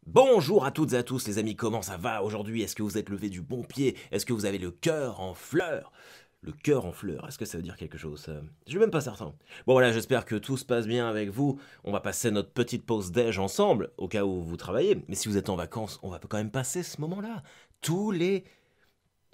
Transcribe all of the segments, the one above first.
Bonjour à toutes et à tous les amis, comment ça va aujourd'hui? Est-ce que vous êtes levé du bon pied? Est-ce que vous avez le cœur en fleurs? Le cœur en fleurs, est-ce que ça veut dire quelque chose ça? Je suis même pas certain. Bon voilà, j'espère que tout se passe bien avec vous. On va passer notre petite pause déj ensemble, au cas où vous travaillez. Mais si vous êtes en vacances, on va quand même passer ce moment-là. Tous les...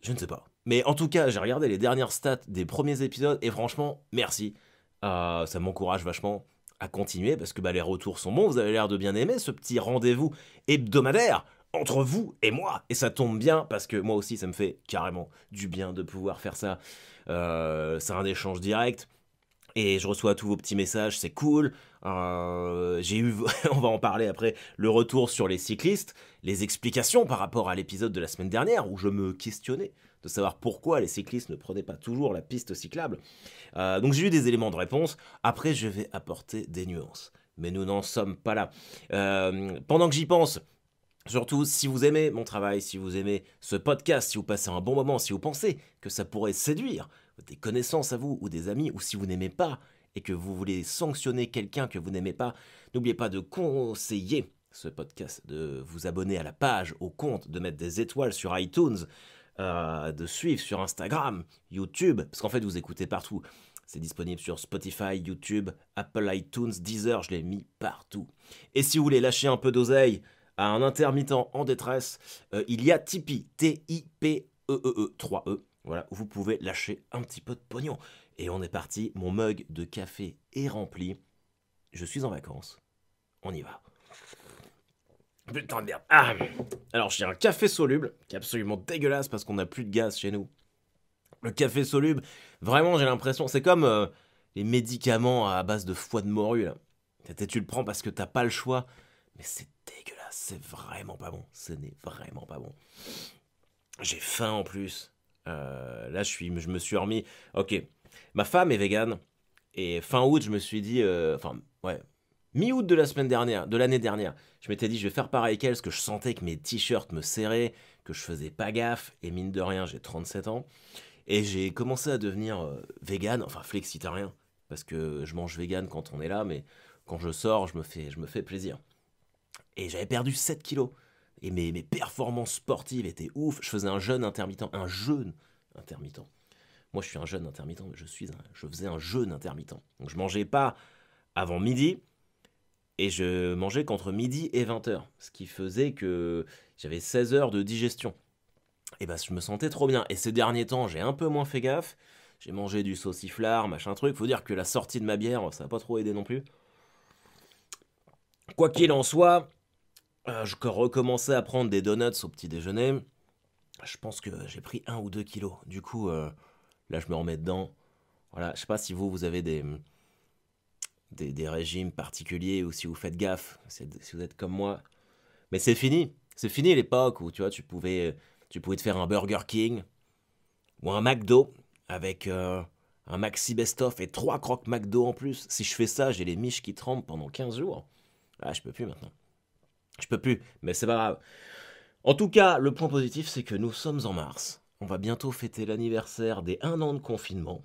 Je ne sais pas. Mais en tout cas, j'ai regardé les dernières stats des premiers épisodes et franchement, merci. Ça m'encourage vachement à continuer parce que les retours sont bons. Vous avez l'air de bien aimer ce petit rendez-vous hebdomadaire entre vous et moi. Et ça tombe bien parce que moi aussi, ça me fait carrément du bien de pouvoir faire ça. C'est un échange direct. Et je reçois tous vos petits messages, c'est cool. J'ai eu, on va en parler après, le retour sur les cyclistes, les explications par rapport à l'épisode de la semaine dernière où je me questionnais de savoir pourquoi les cyclistes ne prenaient pas toujours la piste cyclable. Donc j'ai eu des éléments de réponse. Après, je vais apporter des nuances. Mais nous n'en sommes pas là. Pendant que j'y pense, surtout, si vous aimez mon travail, si vous aimez ce podcast, si vous passez un bon moment, si vous pensez que ça pourrait séduire des connaissances à vous ou des amis, ou si vous n'aimez pas et que vous voulez sanctionner quelqu'un que vous n'aimez pas, n'oubliez pas de conseiller ce podcast, de vous abonner à la page, au compte, de mettre des étoiles sur iTunes, de suivre sur Instagram, YouTube, parce qu'en fait vous écoutez partout. C'est disponible sur Spotify, YouTube, Apple iTunes, Deezer, je l'ai mis partout. Et si vous voulez lâcher un peu d'oseille, à un intermittent en détresse, il y a Tipeee, T-I-P-E-E-E, 3 E. Voilà, où vous pouvez lâcher un petit peu de pognon. Et on est parti, mon mug de café est rempli. Je suis en vacances. On y va. Putain de merde. Alors j'ai un café soluble, qui est absolument dégueulasse parce qu'on n'a plus de gaz chez nous. Le café soluble, vraiment j'ai l'impression, c'est comme les médicaments à base de foie de morue là. Tu le prends parce que t'as pas le choix, mais c'est dégueulasse, c'est vraiment pas bon. Ce n'est vraiment pas bon. J'ai faim en plus. Là, je me suis remis. Ok, ma femme est végane. Et fin août, je me suis dit. Enfin, ouais. Mi-août de la semaine dernière, de l'année dernière, je m'étais dit, je vais faire pareil qu'elle, parce que je sentais que mes t-shirts me serraient, que je faisais pas gaffe. Et mine de rien, j'ai 37 ans. Et j'ai commencé à devenir vegan, enfin flexitarien. Parce que je mange vegan quand on est là, mais quand je sors, je me fais plaisir. Et j'avais perdu 7 kilos. Et mes performances sportives étaient ouf. Je faisais un jeûne intermittent. Un jeûne intermittent. Moi, je suis un jeûne intermittent, mais je faisais un jeûne intermittent. Donc, je mangeais pas avant midi. Et je mangeais qu'entre midi et 20 heures. Ce qui faisait que j'avais 16 heures de digestion. Et je me sentais trop bien. Et ces derniers temps, j'ai un peu moins fait gaffe. J'ai mangé du sauciflard, machin truc. Faut dire que la sortie de ma bière, ça n'a pas trop aidé non plus. Quoi qu'il en soit, je recommençais à prendre des donuts au petit déjeuner. Je pense que j'ai pris 1 ou 2 kilos. Du coup, là, je me remets dedans. Voilà, je sais pas si vous avez des régimes particuliers ou si vous faites gaffe, si vous êtes comme moi. Mais c'est fini. C'est fini l'époque où, tu vois, tu pouvais te faire un Burger King ou un McDo avec un Maxi Best-of et 3 crocs McDo en plus. Si je fais ça, j'ai les miches qui tremblent pendant 15 jours. Ah, je peux plus maintenant. Je peux plus, mais c'est pas grave. En tout cas, le point positif, c'est que nous sommes en mars. On va bientôt fêter l'anniversaire des 1 an de confinement.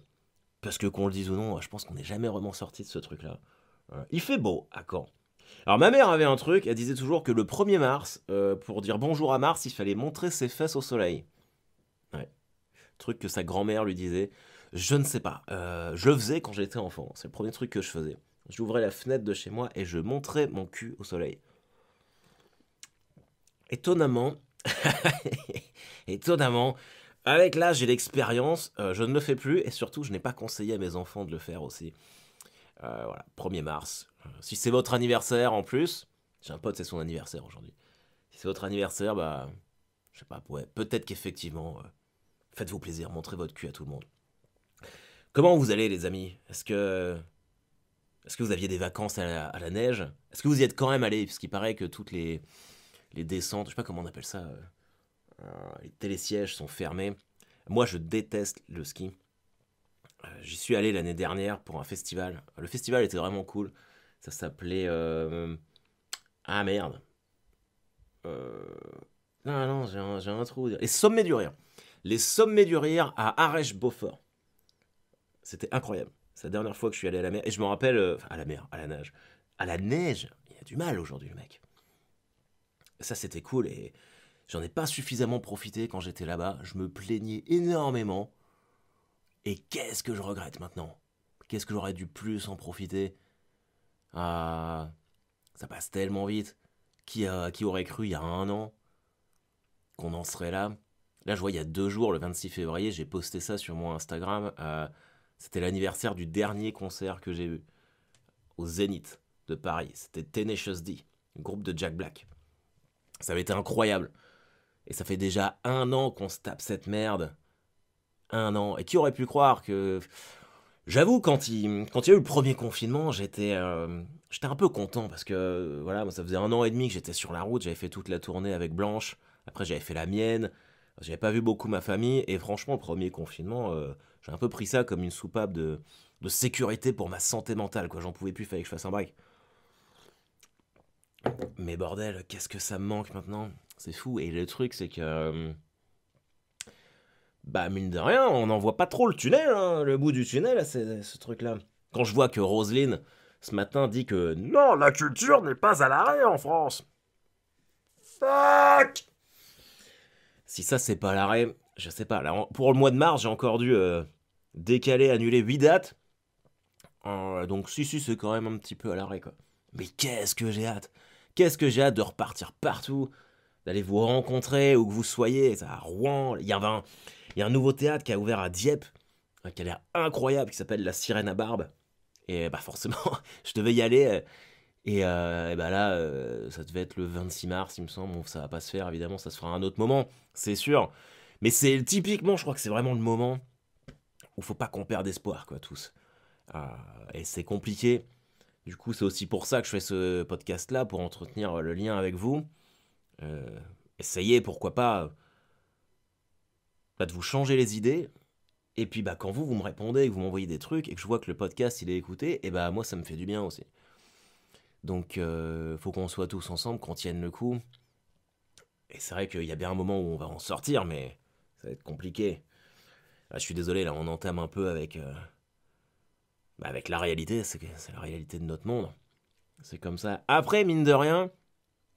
Parce que qu'on le dise ou non, je pense qu'on n'est jamais vraiment sorti de ce truc-là. Il fait beau à Caen. Alors ma mère avait un truc, elle disait toujours que le 1er mars, pour dire bonjour à Mars, il fallait montrer ses fesses au soleil. Ouais. Truc que sa grand-mère lui disait. Je ne sais pas. Je le faisais quand j'étais enfant. C'est le premier truc que je faisais. J'ouvrais la fenêtre de chez moi et je montrais mon cul au soleil. Étonnamment, étonnamment, avec l'âge et l'expérience, je ne le fais plus et surtout, je n'ai pas conseillé à mes enfants de le faire aussi. Voilà, 1er mars. Si c'est votre anniversaire en plus, j'ai un pote, c'est son anniversaire aujourd'hui. Si c'est votre anniversaire, je sais pas, ouais, peut-être qu'effectivement, faites-vous plaisir, montrez votre cul à tout le monde. Comment vous allez, les amis? Est-ce que vous aviez des vacances à la neige? Est-ce que vous y êtes quand même allé? Parce qu'il paraît que toutes les descentes, je sais pas comment on appelle ça, les télésièges sont fermés. Moi, je déteste le ski. J'y suis allé l'année dernière pour un festival. Le festival était vraiment cool. Ça s'appelait. Ah merde. Euh, Non, non, j'ai un trou. Les sommets du rire. Les sommets du rire à Arèche-Beaufort. C'était incroyable. C'est la dernière fois que je suis allé à la mer. Et je me rappelle. À la mer, à la nage. À la neige. Il a du mal aujourd'hui, le mec. Ça, c'était cool et j'en ai pas suffisamment profité quand j'étais là-bas. Je me plaignais énormément. Et qu'est-ce que je regrette maintenant? Qu'est-ce que j'aurais dû plus en profiter? Ah, ça passe tellement vite. Qui aurait cru il y a un an qu'on en serait là? Là, je vois, il y a 2 jours, le 26 février, j'ai posté ça sur mon Instagram. C'était l'anniversaire du dernier concert que j'ai eu au Zénith de Paris. C'était Tenacious D, groupe de Jack Black. Ça avait été incroyable. Et ça fait déjà un an qu'on se tape cette merde. Un an. Et qui aurait pu croire que... J'avoue, quand il y a eu le premier confinement, j'étais un peu content parce que voilà, moi, ça faisait 1 an et demi que j'étais sur la route, j'avais fait toute la tournée avec Blanche, après j'avais fait la mienne, j'avais pas vu beaucoup ma famille, et franchement, le premier confinement, j'ai un peu pris ça comme une soupape de sécurité pour ma santé mentale, quoi. J'en pouvais plus, fallait que je fasse un break. Mais bordel, qu'est-ce que ça me manque maintenant? C'est fou, et le truc, c'est que. Bah, mine de rien, on n'en voit pas trop le tunnel, hein, le bout du tunnel, c'est ce truc-là. Quand je vois que Roselyne, ce matin, dit que non, la culture n'est pas à l'arrêt en France. Fuck! Si ça, c'est pas à l'arrêt, je sais pas. Là, pour le mois de mars, j'ai encore dû décaler, annuler 8 dates. Donc, si, c'est quand même un petit peu à l'arrêt, quoi. Mais qu'est-ce que j'ai hâte! Qu'est-ce que j'ai hâte de repartir partout, d'aller vous rencontrer, où que vous soyez, à Rouen. Il y a un nouveau théâtre qui a ouvert à Dieppe, qui a l'air incroyable, qui s'appelle La Sirène à Barbe. Et bah forcément, je devais y aller. Et bah là, ça devait être le 26 mars, il me semble. Bon, ça va pas se faire, évidemment, ça se fera à un autre moment, c'est sûr. Mais c'est typiquement, je crois que c'est vraiment le moment où faut pas qu'on perde espoir, quoi, tous. Euh, et c'est compliqué. Du coup, c'est aussi pour ça que je fais ce podcast-là, pour entretenir le lien avec vous. Euh, Essayez, pourquoi pas, de vous changer les idées. Et puis bah quand vous me répondez, que vous m'envoyez des trucs et que je vois que le podcast il est écouté, et bah moi ça me fait du bien aussi. Donc faut qu'on soit tous ensemble, qu'on tienne le coup. Et c'est vrai qu'il y a bien un moment où on va en sortir, mais ça va être compliqué. Ah, je suis désolé, là on entame un peu avec la réalité, c'est la réalité de notre monde. C'est comme ça. Après, mine de rien,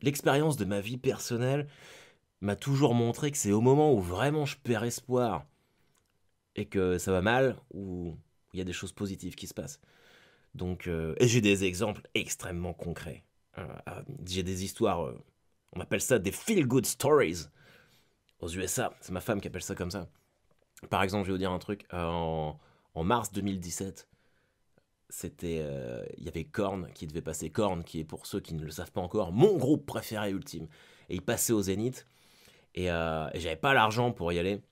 l'expérience de ma vie personnelle m'a toujours montré que c'est au moment où vraiment je perds espoir et que ça va mal, où il y a des choses positives qui se passent. Donc, et j'ai des exemples extrêmement concrets. J'ai des histoires, on appelle ça des feel-good stories aux USA. C'est ma femme qui appelle ça comme ça. Par exemple, je vais vous dire un truc. En mars 2017, il y avait Korn qui devait passer. Korn, qui est pour ceux qui ne le savent pas encore, mon groupe préféré ultime. Et il passait au Zénith. Et j'avais pas l'argent pour y aller.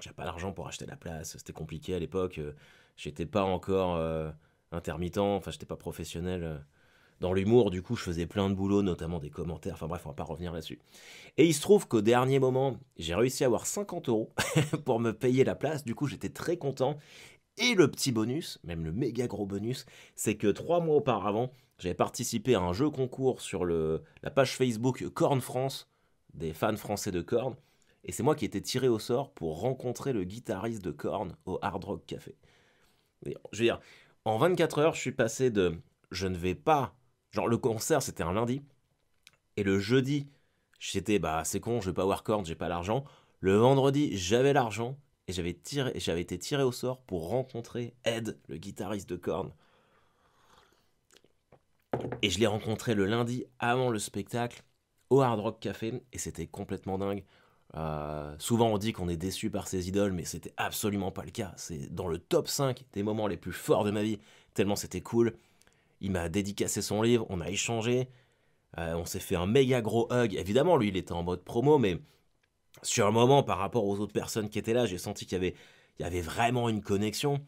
J'avais pas l'argent pour acheter la place. C'était compliqué à l'époque. J'étais pas encore intermittent. Enfin, j'étais pas professionnel dans l'humour. Du coup, je faisais plein de boulot, notamment des commentaires. Enfin bref, on va pas revenir là-dessus. Et il se trouve qu'au dernier moment, j'ai réussi à avoir 50 € pour me payer la place. Du coup, j'étais très content. Et le petit bonus, même le méga gros bonus, c'est que 3 mois auparavant, j'avais participé à un jeu concours sur la page Facebook Korn France, des fans français de Korn. Et c'est moi qui ai été tiré au sort pour rencontrer le guitariste de Korn au Hard Rock Café. Je veux dire, en 24 heures, je suis passé de je ne vais pas. Genre, le concert, c'était un lundi. Et le jeudi, j'étais, bah, c'est con, je vais pas voir Korn, j'ai pas l'argent. Le vendredi, j'avais l'argent. Et j'avais été tiré au sort pour rencontrer Ed, le guitariste de Korn. Et je l'ai rencontré le lundi avant le spectacle au Hard Rock Café. Et c'était complètement dingue. Souvent on dit qu'on est déçu par ses idoles, mais c'était absolument pas le cas. C'est dans le top 5 des moments les plus forts de ma vie, tellement c'était cool. Il m'a dédicacé son livre, on a échangé, on s'est fait un méga gros hug. Évidemment, lui il était en mode promo, mais sur un moment par rapport aux autres personnes qui étaient là, j'ai senti qu'il y avait vraiment une connexion.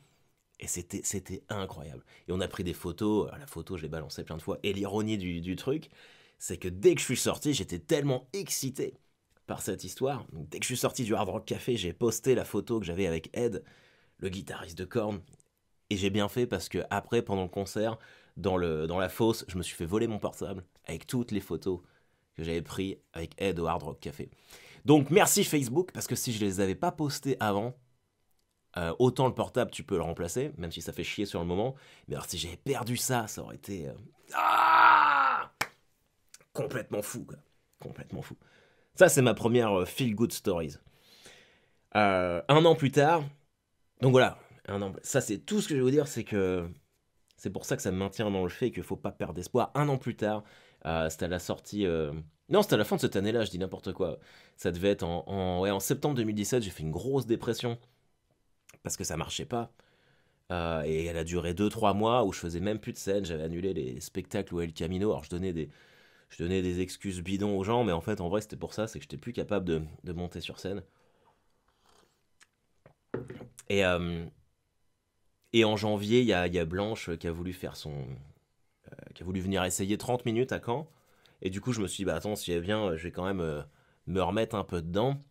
Et c'était incroyable. Et on a pris des photos, la photo je l'ai balancée plein de fois, et l'ironie du truc, c'est que dès que je suis sorti, j'étais tellement excité par cette histoire. Donc, dès que je suis sorti du Hard Rock Café, j'ai posté la photo que j'avais avec Ed, le guitariste de Korn. Et j'ai bien fait parce que après, pendant le concert, dans la fosse, je me suis fait voler mon portable avec toutes les photos que j'avais prises avec Ed au Hard Rock Café. Donc merci Facebook, parce que si je les avais pas postées avant, autant le portable tu peux le remplacer, même si ça fait chier sur le moment. Mais alors si j'avais perdu ça, ça aurait été complètement fou, quoi. Complètement fou. Ça, c'est ma première feel good stories. Un an plus tard, donc voilà, ça c'est tout ce que je vais vous dire, c'est que c'est pour ça que ça me maintient dans le fait qu'il faut pas perdre d'espoir. Un an plus tard, c'était à la sortie. Non, c'était à la fin de cette année-là, je dis n'importe quoi. Ça devait être ouais, en septembre 2017, j'ai fait une grosse dépression parce que ça marchait pas. Et elle a duré 2-3 mois où je faisais même plus de scène, j'avais annulé les spectacles où El Camino. Alors je donnais des excuses bidons aux gens, mais en fait, en vrai, c'était pour ça, c'est que j'étais plus capable de monter sur scène. Et, euh, et en janvier, il y a Blanche qui a voulu faire qui a voulu venir essayer 30 minutes à Caen. Et du coup, je me suis dit, bah attends, si elle vient, je vais quand même me remettre un peu dedans.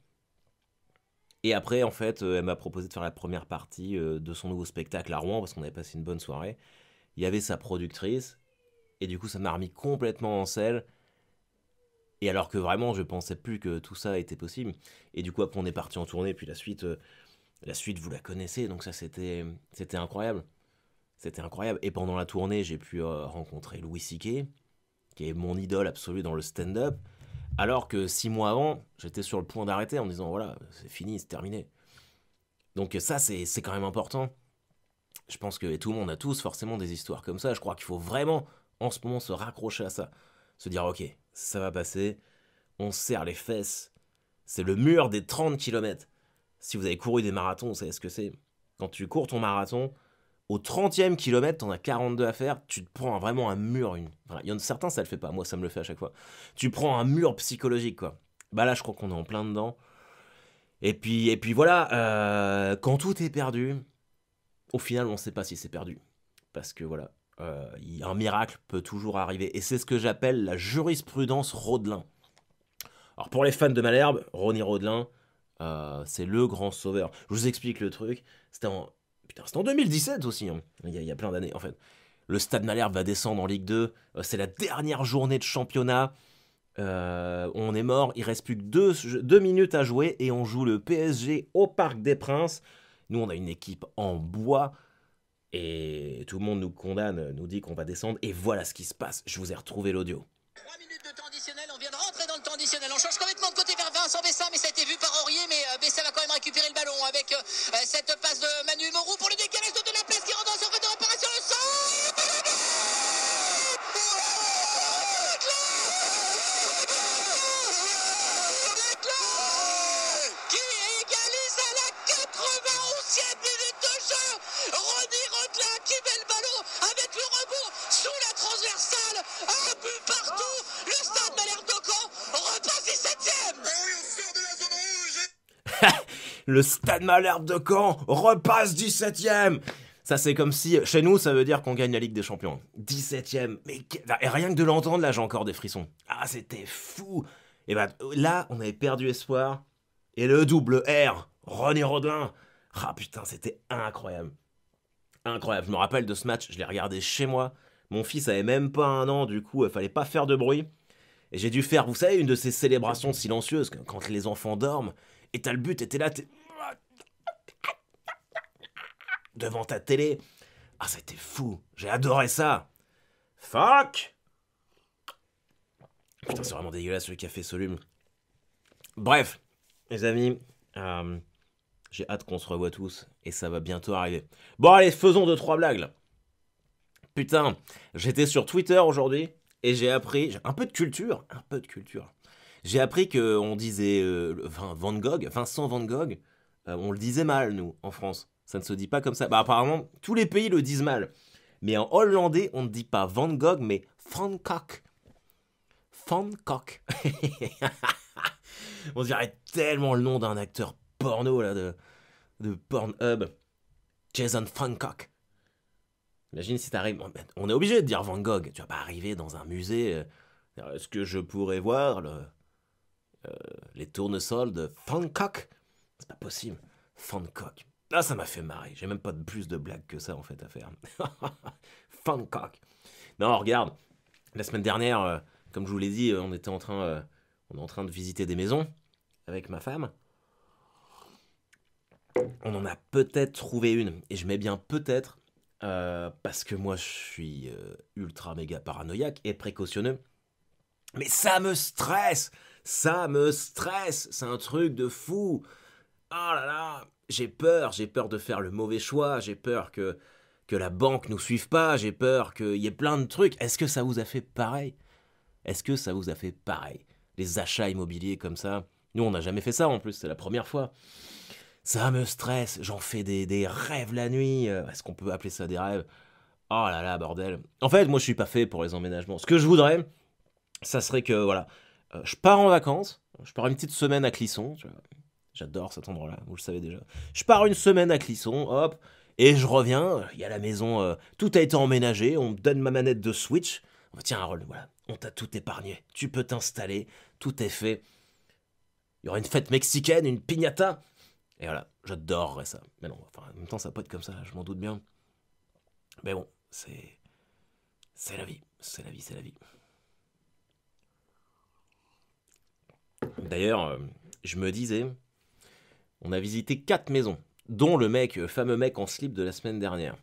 Et après, en fait, elle m'a proposé de faire la première partie de son nouveau spectacle à Rouen, parce qu'on avait passé une bonne soirée. Il y avait sa productrice, et du coup, ça m'a remis complètement en selle. Et alors que vraiment, je pensais plus que tout ça était possible. Et du coup, après, on est parti en tournée, puis la suite, vous la connaissez, donc ça, c'était incroyable. C'était incroyable. Et pendant la tournée, j'ai pu rencontrer Louis C.K., qui est mon idole absolue dans le stand-up. Alors que 6 mois avant, j'étais sur le point d'arrêter en me disant voilà, c'est fini, c'est terminé. Donc ça, c'est quand même important. Je pense que tout le monde a tous forcément des histoires comme ça. Je crois qu'il faut vraiment, en ce moment, se raccrocher à ça. Se dire ok, ça va passer, on se serre les fesses. C'est le mur des 30 kilomètres. Si vous avez couru des marathons, vous savez ce que c'est. Quand tu cours ton marathon, au 30e kilomètre, t'en as 42 à faire, tu te prends vraiment un mur. Enfin, il y en a certains, ça le fait pas. Moi, ça me le fait à chaque fois. Tu prends un mur psychologique, quoi. Bah là, je crois qu'on est en plein dedans. Et puis voilà, quand tout est perdu, au final, on ne sait pas si c'est perdu. Parce que voilà, un miracle peut toujours arriver. Et c'est ce que j'appelle la jurisprudence Rodelin. Alors pour les fans de Malherbe, Ronnie Rodelin, c'est le grand sauveur. Je vous explique le truc. C'était en 2017 aussi, hein. Il y a plein d'années en fait. Le Stade Malherbe va descendre en Ligue 2. C'est la dernière journée de championnat. On est mort. Il reste plus que 2 minutes à jouer et on joue le PSG au Parc des Princes. Nous, on a une équipe en bois. Et tout le monde nous condamne, nous dit qu'on va descendre. Et voilà ce qui se passe. Je vous ai retrouvé l'audio. 3 minutes de temps additionnel, on vient de rentrer dans le temps additionnel. On change complètement de côté vers Vincent Bessa, mais ça a été vu par Aurier. Mais Bessa va quand même récupérer le ballon avec cette passe de Manu Moreau pour le décalage de la place qui rentre dans surface de réparation. Le centre qui égalise à la 91e minute de jeu. Ronnie Rodelin qui met le ballon avec le rebond sous la transversale. Un but partout. Le Stade Malherbe de Caen repasse 17e. Le Stade Malherbe de Caen repasse 17ème. Ça, c'est comme si, chez nous, ça veut dire qu'on gagne la Ligue des Champions. 17ème. Mais et rien que de l'entendre, là, j'ai encore des frissons. Ah, c'était fou. Et bah, là, on avait perdu espoir. Et le double R, Ronnie Rodelin. Ah putain, c'était incroyable. Incroyable. Je me rappelle de ce match, je l'ai regardé chez moi. Mon fils avait même pas 1 an, du coup, il fallait pas faire de bruit. Et j'ai dû faire, vous savez, une de ces célébrations silencieuses, quand les enfants dorment. Et t'as le but, et t'es là, devant ta télé. Ah, c'était fou. J'ai adoré ça. Fuck. Putain, c'est vraiment dégueulasse le café soluble. Bref, les amis, j'ai hâte qu'on se revoie tous. Et ça va bientôt arriver. Bon, allez, faisons 2-3 blagues, là. Putain, j'étais sur Twitter aujourd'hui. Et j'ai appris, un peu de culture. J'ai appris qu'on disait Van Gogh, Vincent Van Gogh, on le disait mal, nous, en France. Ça ne se dit pas comme ça. Bah, apparemment, tous les pays le disent mal. Mais en hollandais, on ne dit pas Van Gogh, mais Van Gogh. Van Gogh. On dirait tellement le nom d'un acteur porno, là, de Pornhub. Jason Van Gogh. Imagine si t'arrives... On est obligé de dire Van Gogh. Tu vas pas arriver dans un musée... Est-ce que je pourrais voir les tournesols de Van Gogh? C'est pas possible. Van Gogh. Là, ça m'a fait marrer. J'ai même pas plus de blagues que ça, en fait, à faire. Van Gogh. Non, regarde. La semaine dernière, comme je vous l'ai dit, on est en train de visiter des maisons avec ma femme. On en a peut-être trouvé une. Et je mets bien peut-être, parce que moi, je suis ultra méga paranoïaque et précautionneux. Mais ça me stresse. Ça me stresse. C'est un truc de fou. Oh là là. J'ai peur de faire le mauvais choix. J'ai peur que la banque nous suive pas. J'ai peur qu'il y ait plein de trucs. Est-ce que ça vous a fait pareil? Est-ce que ça vous a fait pareil? Les achats immobiliers comme ça. Nous, on n'a jamais fait ça en plus. C'est la première fois. Ça me stresse. J'en fais des rêves la nuit. Est-ce qu'on peut appeler ça des rêves? Oh là là, bordel. En fait, moi, je suis pas fait pour les emménagements. Ce que je voudrais, ça serait que, voilà, je pars en vacances, je pars une petite semaine à Clisson, tu vois. J'adore cet endroit-là, vous le savez déjà. Je pars une semaine à Clisson, hop, et je reviens, il y a la maison, tout a été emménagé, on me donne ma manette de Switch. Tiens, Harold, voilà, on t'a tout épargné, tu peux t'installer, tout est fait. Il y aura une fête mexicaine, une piñata, et voilà, j'adorerais ça. Mais non, enfin, en même temps, ça peut être comme ça, je m'en doute bien. Mais bon, c'est la vie, c'est la vie, c'est la vie. D'ailleurs, je me disais, on a visité 4 maisons, dont le fameux mec en slip de la semaine dernière.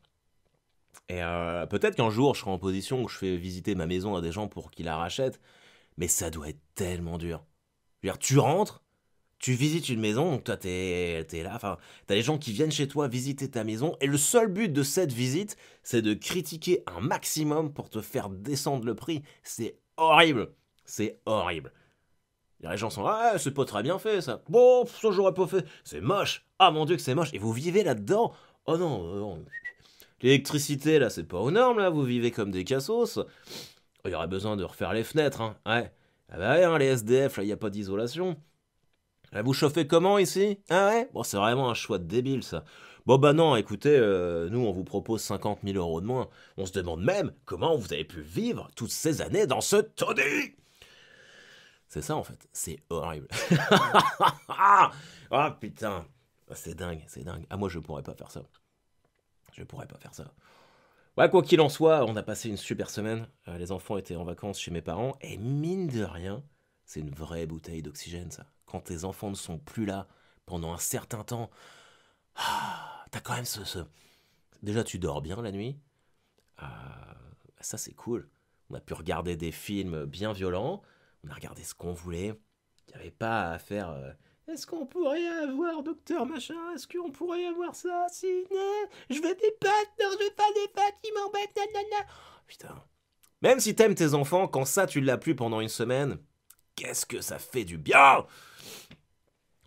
Et peut-être qu'un jour, je serai en position où je fais visiter ma maison à des gens pour qu'ils la rachètent, mais ça doit être tellement dur. Je veux dire, tu rentres, tu visites une maison, donc toi, t'es là, enfin, t'as les gens qui viennent chez toi visiter ta maison, et le seul but de cette visite, c'est de critiquer un maximum pour te faire descendre le prix. C'est horrible. C'est horrible. Les gens sont ah c'est pas très bien fait ça. Bon ça j'aurais pas fait. C'est moche. Ah mon dieu que c'est moche. Et vous vivez là-dedans. Oh non, non. L'électricité là c'est pas aux normes là. Vous vivez comme des cassos. Il y aurait besoin de refaire les fenêtres hein. Ouais. Ah bah ouais hein, les SDF là y a pas d'isolation. Là, vous chauffez comment ici? Ah ouais. Bon c'est vraiment un choix de débile ça. Bon bah non écoutez nous on vous propose 50 000 euros de moins. On se demande même comment vous avez pu vivre toutes ces années dans ce taudis. C'est ça en fait, c'est horrible. Ah putain, c'est dingue, c'est dingue. Ah moi je pourrais pas faire ça. Je pourrais pas faire ça. Ouais, quoi qu'il en soit, on a passé une super semaine. Les enfants étaient en vacances chez mes parents et mine de rien, c'est une vraie bouteille d'oxygène ça. Quand tes enfants ne sont plus là pendant un certain temps, t'as quand même ce... Déjà tu dors bien la nuit. Ça c'est cool. On a pu regarder des films bien violents. On a regardé ce qu'on voulait. Il n'y avait pas à faire. Est-ce qu'on pourrait avoir docteur machin? Est-ce qu'on pourrait avoir ça? Si, non, je veux des pâtes, non, je veux pas des pâtes qui m'embêtent, nanana. Putain. Même si t'aimes tes enfants, quand ça tu l'as plus pendant une semaine, qu'est-ce que ça fait du bien!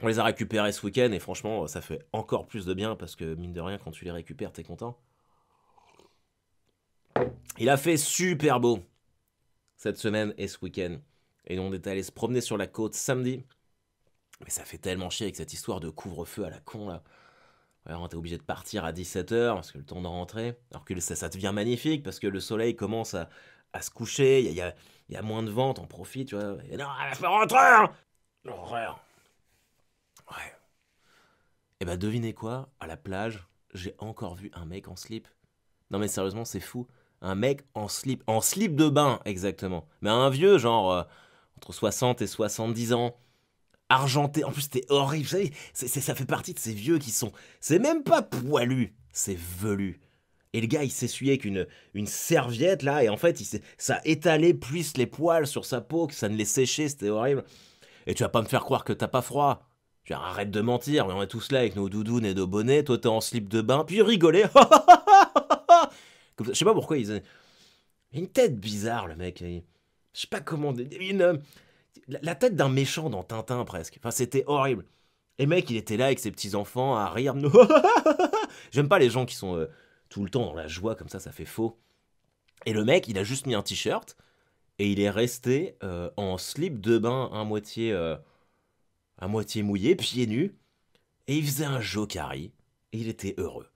On les a récupérés ce week-end et franchement, ça fait encore plus de bien parce que mine de rien, quand tu les récupères, t'es content. Il a fait super beau cette semaine et ce week-end. Et on est allé se promener sur la côte samedi. Mais ça fait tellement chier avec cette histoire de couvre-feu à la con là. Alors t'es obligé de partir à 17h parce que le temps de rentrer. Alors que ça devient magnifique parce que le soleil commence à se coucher. Il y a moins de vent, t'en profites, tu vois. Et non, je peux rentrer. L'horreur. Ouais. Et bah devinez quoi? À la plage, j'ai encore vu un mec en slip. Non mais sérieusement, c'est fou. Un mec en slip de bain, exactement. Mais un vieux, genre entre 60 et 70 ans, argenté. En plus, c'était horrible. Vous savez, ça fait partie de ces vieux qui sont. C'est même pas poilu, c'est velu. Et le gars, il s'essuyait avec une serviette là, et en fait, ça étalait plus les poils sur sa peau, que ça ne les séchait, c'était horrible. Et tu vas pas me faire croire que t'as pas froid. Tu vas arrête de mentir, mais on est tous là avec nos doudounes et nos bonnets, toi t'es en slip de bain, puis rigoler. Je sais pas pourquoi il a une tête bizarre, le mec. Je sais pas comment. La tête d'un méchant dans Tintin, presque. Enfin, c'était horrible. Et le mec, il était là avec ses petits-enfants à rire. J'aime pas les gens qui sont tout le temps dans la joie, comme ça fait faux. Et le mec, il a juste mis un t-shirt et il est resté en slip de bain à moitié mouillé, pieds nus. Et il faisait un jokari. Et il était heureux.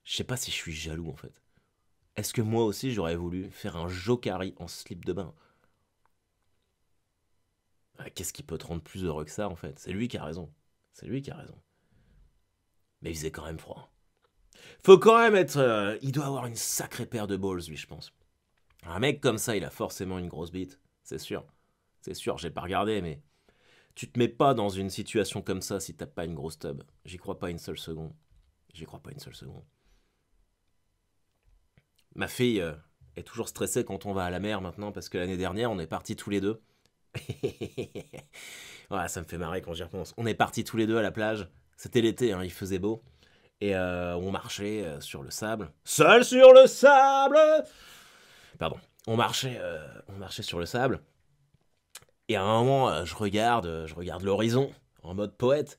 Je sais pas si je suis jaloux en fait. Est-ce que moi aussi j'aurais voulu faire un jokari en slip de bain? Qu'est-ce qui peut te rendre plus heureux que ça en fait? C'est lui qui a raison. C'est lui qui a raison. Mais il faisait quand même froid. Faut quand même être... il doit avoir une sacrée paire de balls lui je pense. Un mec comme ça il a forcément une grosse bite. C'est sûr. C'est sûr, j'ai pas regardé mais... Tu te mets pas dans une situation comme ça si t'as pas une grosse tub. J'y crois pas une seule seconde. J'y crois pas une seule seconde. Ma fille est toujours stressée quand on va à la mer maintenant, parce que l'année dernière, on est partis tous les deux. Voilà, ça me fait marrer quand j'y repense. On est partis tous les deux à la plage. C'était l'été, hein, il faisait beau. Et on marchait sur le sable. Seul sur le sable. Pardon. On marchait sur le sable. Et à un moment, je regarde l'horizon en mode poète.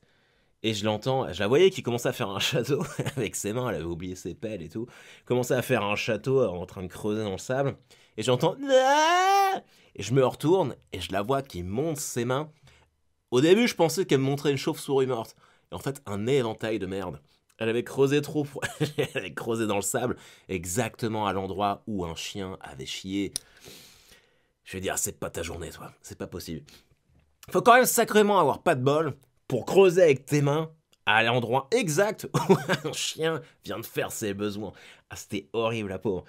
Et je l'entends, je la voyais qui commençait à faire un château avec ses mains, elle avait oublié ses pelles et tout. Commençait à faire un château en train de creuser dans le sable. Et j'entends ah. Et je me retourne et je la vois qui monte ses mains. Au début, je pensais qu'elle me montrait une chauve-souris morte. Et en fait, un éventail de merde. Elle avait creusé trop, elle avait creusé dans le sable, exactement à l'endroit où un chien avait chié. Je vais dire, c'est pas ta journée, toi. C'est pas possible. Faut quand même sacrément avoir pas de bol pour creuser avec tes mains à l'endroit exact où un chien vient de faire ses besoins. Ah, c'était horrible, la pauvre.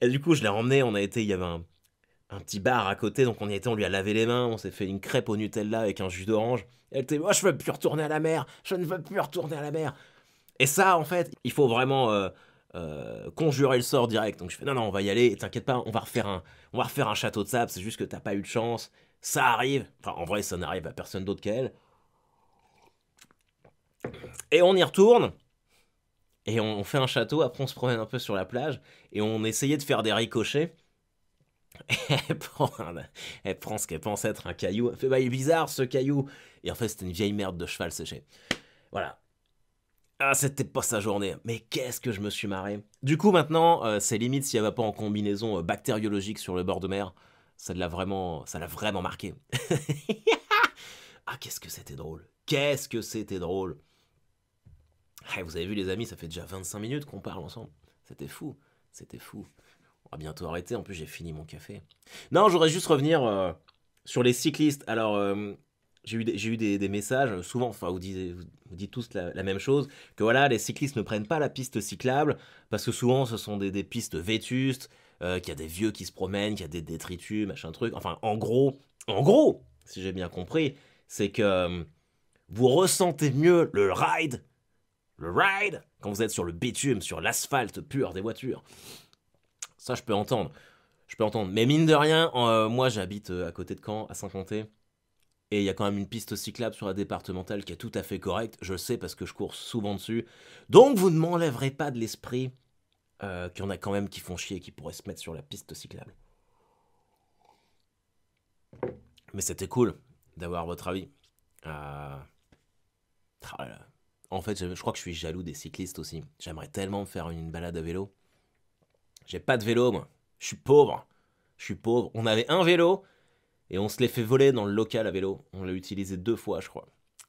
Et du coup, je l'ai emmené, il y avait un petit bar à côté, donc on lui a lavé les mains, on s'est fait une crêpe au Nutella avec un jus d'orange. Elle était, moi, je veux plus retourner à la mer, je ne veux plus retourner à la mer. Et ça, en fait, il faut vraiment conjurer le sort direct. Donc je fais, non, on va y aller, et t'inquiète pas, on va refaire un château de sable, c'est juste que t'as pas eu de chance. Ça arrive, enfin en vrai ça n'arrive à personne d'autre qu'elle. Et on y retourne, et on fait un château, après on se promène un peu sur la plage, et on essayait de faire des ricochets. Et elle prend ce qu'elle pense être un caillou, elle fait bah il est bizarre ce caillou. Et en fait c'était une vieille merde de cheval séché. Voilà. Ah, c'était pas sa journée, mais qu'est-ce que je me suis marré. Du coup, maintenant, c'est limite si elle va pas en combinaison bactériologique sur le bord de mer. Ça l'a vraiment marqué. Ah, qu'est-ce que c'était drôle. Qu'est-ce que c'était drôle. Ah, vous avez vu, les amis, ça fait déjà 25 minutes qu'on parle ensemble. C'était fou. C'était fou. On va bientôt arrêter. En plus, j'ai fini mon café. Non, je voudrais juste revenir sur les cyclistes. Alors, j'ai eu des messages, souvent, enfin, vous dites tous la même chose, que voilà, les cyclistes ne prennent pas la piste cyclable, parce que souvent, ce sont des pistes vétustes, qu'il y a des vieux qui se promènent, qu'il y a des détritus, machin truc. Enfin, en gros, si j'ai bien compris, c'est que vous ressentez mieux le ride, quand vous êtes sur le bitume, sur l'asphalte pur des voitures. Ça, je peux entendre. Mais mine de rien, moi, j'habite à côté de Caen, à Saint-Quentin. Et il y a quand même une piste cyclable sur la départementale qui est tout à fait correcte. Je le sais parce que je cours souvent dessus. Donc vous ne m'enlèverez pas de l'esprit qu'il y en a quand même qui font chier et qui pourraient se mettre sur la piste cyclable. Mais c'était cool d'avoir votre avis. Euh, ah là là. En fait, je crois que je suis jaloux des cyclistes aussi. J'aimerais tellement me faire une balade à vélo. J'ai pas de vélo, moi. Je suis pauvre. On avait un vélo. Et on se l'est fait voler dans le local à vélo. On l'a utilisé 2 fois, je crois.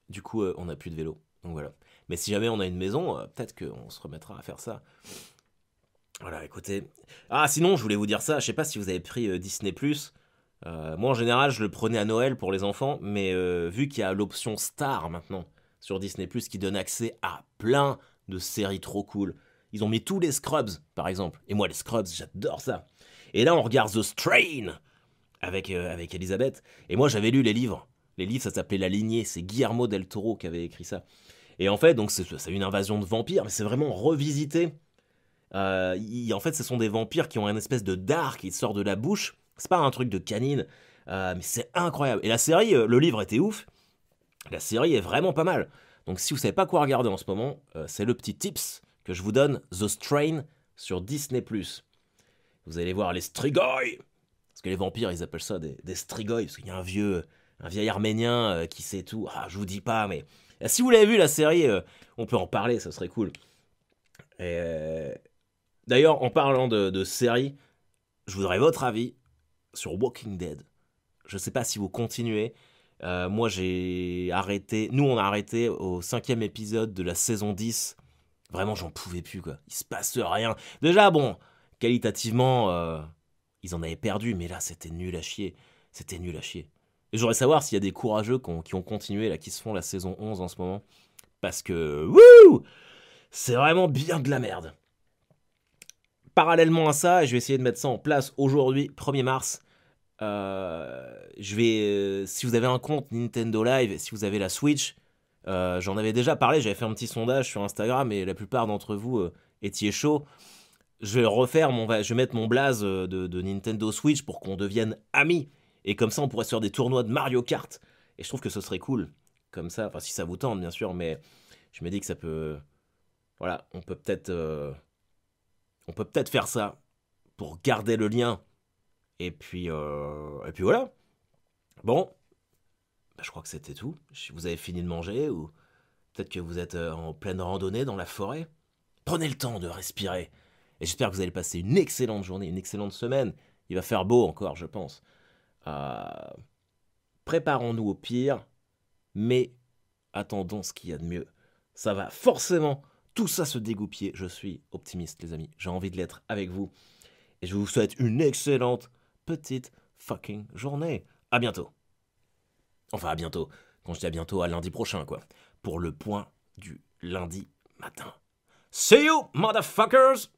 Du coup, on n'a plus de vélo. Donc voilà. Mais si jamais on a une maison, peut-être qu'on se remettra à faire ça. Voilà, écoutez. Ah, sinon, je voulais vous dire ça. Je sais pas si vous avez pris Disney+. Moi, en général, je le prenais à Noël pour les enfants. Mais vu qu'il y a l'option Star maintenant sur Disney+, qui donne accès à plein de séries trop cool. Ils ont mis tous les Scrubs, par exemple. Et moi, les Scrubs, j'adore ça. Et là, on regarde The Strain avec Elisabeth. Et moi, j'avais lu les livres. Les livres, ça s'appelait La Lignée. C'est Guillermo del Toro qui avait écrit ça. Et en fait, donc c'est une invasion de vampires, mais c'est vraiment revisité. En fait, ce sont des vampires qui ont une espèce de dard qui sort de la bouche. C'est pas un truc de canine, mais c'est incroyable. Et la série, le livre était ouf. La série est vraiment pas mal. Donc si vous savez pas quoi regarder en ce moment, c'est le petit tips que je vous donne, The Strain sur Disney+. Vous allez voir les Strigoi. Parce que les vampires, ils appellent ça des Strigoi, parce qu'il y a un vieil Arménien qui sait tout. Ah, je vous dis pas, mais si vous l'avez vu la série, on peut en parler, ça serait cool. Et, d'ailleurs, en parlant de série, je voudrais votre avis sur Walking Dead. Je sais pas si vous continuez. Moi, j'ai arrêté. Nous, on a arrêté au 5e épisode de la saison 10. Vraiment, j'en pouvais plus, quoi. Il se passe rien. Déjà, bon, qualitativement, ils en avaient perdu, mais là, c'était nul à chier. C'était nul à chier. Et j'aurais savoir s'il y a des courageux qui ont continué, là, qui se font la saison 11 en ce moment. Parce que, wouh, c'est vraiment bien de la merde. Parallèlement à ça, je vais essayer de mettre ça en place aujourd'hui, 1er mars. Si vous avez un compte Nintendo Live, si vous avez la Switch, j'en avais déjà parlé, j'avais fait un petit sondage sur Instagram et la plupart d'entre vous étiez chaud. je vais je vais mettre mon blaze de Nintendo Switch pour qu'on devienne amis. Et comme ça, on pourrait se faire des tournois de Mario Kart. Et je trouve que ce serait cool. Comme ça, enfin, si ça vous tente, bien sûr, mais je me dis que ça peut. Voilà, on peut peut-être faire ça pour garder le lien. Et puis voilà. Bon, bah, je crois que c'était tout. Vous avez fini de manger ou peut-être que vous êtes en pleine randonnée dans la forêt. Prenez le temps de respirer. Et j'espère que vous allez passer une excellente journée, une excellente semaine. Il va faire beau encore, je pense. Euh, Préparons-nous au pire, mais attendons ce qu'il y a de mieux. Ça va forcément tout ça se dégoupiller. Je suis optimiste, les amis. J'ai envie de l'être avec vous. Et je vous souhaite une excellente petite fucking journée. À bientôt. Enfin, à bientôt. Quand je dis à bientôt, à lundi prochain, quoi. Pour le point du lundi matin. See you, motherfuckers!